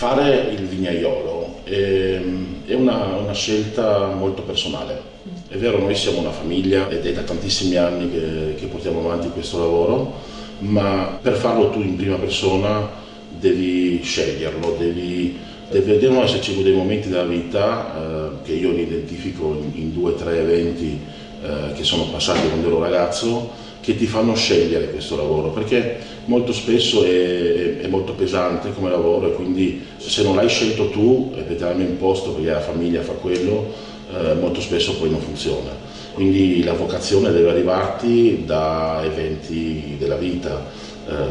Fare il vignaiolo è una scelta molto personale. È vero, noi siamo una famiglia ed è da tantissimi anni che portiamo avanti questo lavoro, ma per farlo tu in prima persona devi sceglierlo, devono esserci dei momenti della vita che io li identifico in 2 o 3 eventi che sono passati quando ero ragazzo, che ti fanno scegliere questo lavoro, perché molto spesso è molto pesante come lavoro e quindi se non l'hai scelto tu e te l'hanno imposto perché la famiglia fa quello, molto spesso poi non funziona. Quindi la vocazione deve arrivarti da eventi della vita.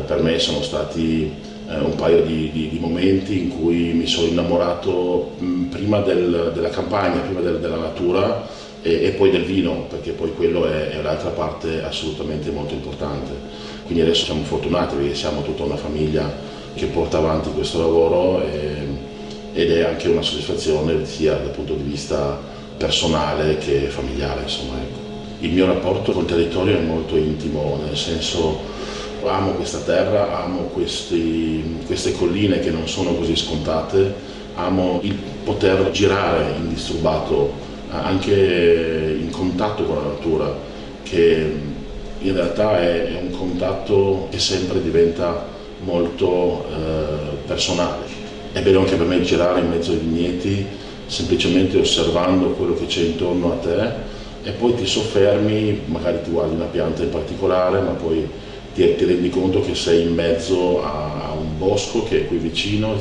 Per me sono stati un paio di momenti in cui mi sono innamorato prima della campagna, prima della natura e poi del vino, perché poi quello è l'altra parte assolutamente molto importante. Quindi adesso siamo fortunati perché siamo tutta una famiglia che porta avanti questo lavoro ed è anche una soddisfazione sia dal punto di vista personale che familiare, insomma, ecco. Il mio rapporto col territorio è molto intimo, nel senso amo questa terra, amo queste colline che non sono così scontate, amo il poter girare indisturbato anche in contatto con la natura, che in realtà è un contatto che sempre diventa molto personale. È bello anche per me girare in mezzo ai vigneti, semplicemente osservando quello che c'è intorno a te e poi ti soffermi, magari ti guardi una pianta in particolare, ma poi ti rendi conto che sei in mezzo a un bosco che è qui vicino,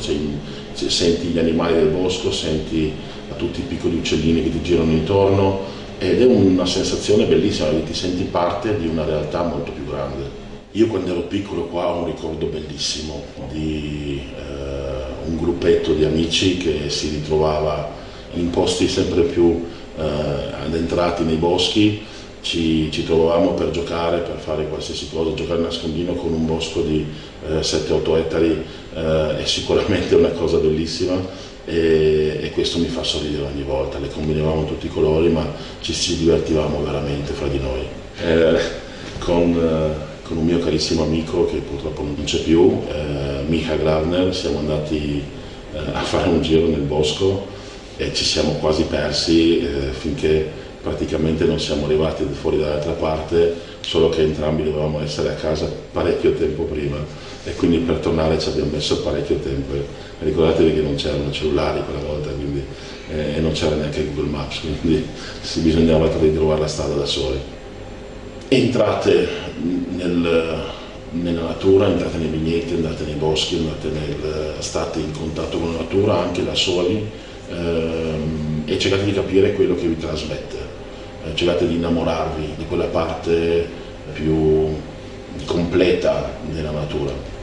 senti gli animali del bosco, senti tutti i piccoli uccellini che ti girano intorno ed è una sensazione bellissima, ti senti parte di una realtà molto più grande. Io quando ero piccolo qua ho un ricordo bellissimo di un gruppetto di amici che si ritrovava in posti sempre più addentrati nei boschi. Ci trovavamo per giocare, per fare qualsiasi cosa, giocare a nascondino con un bosco di 7-8 ettari è sicuramente una cosa bellissima e questo mi fa sorridere ogni volta. Le combinavamo tutti i colori, ma ci divertivamo veramente fra di noi. Con un mio carissimo amico che purtroppo non c'è più, Micha Gravner, siamo andati a fare un giro nel bosco e ci siamo quasi persi finché praticamente non siamo arrivati fuori dall'altra parte, solo che entrambi dovevamo essere a casa parecchio tempo prima e quindi per tornare ci abbiamo messo parecchio tempo. Ricordatevi che non c'erano cellulari quella volta e non c'era neanche Google Maps, quindi bisognava ritrovare la strada da soli. Entrate nella natura, entrate nei vigneti, andate nei boschi, state in contatto con la natura anche da soli e cercate di capire quello che vi trasmette, cercate di innamorarvi di quella parte più completa della natura.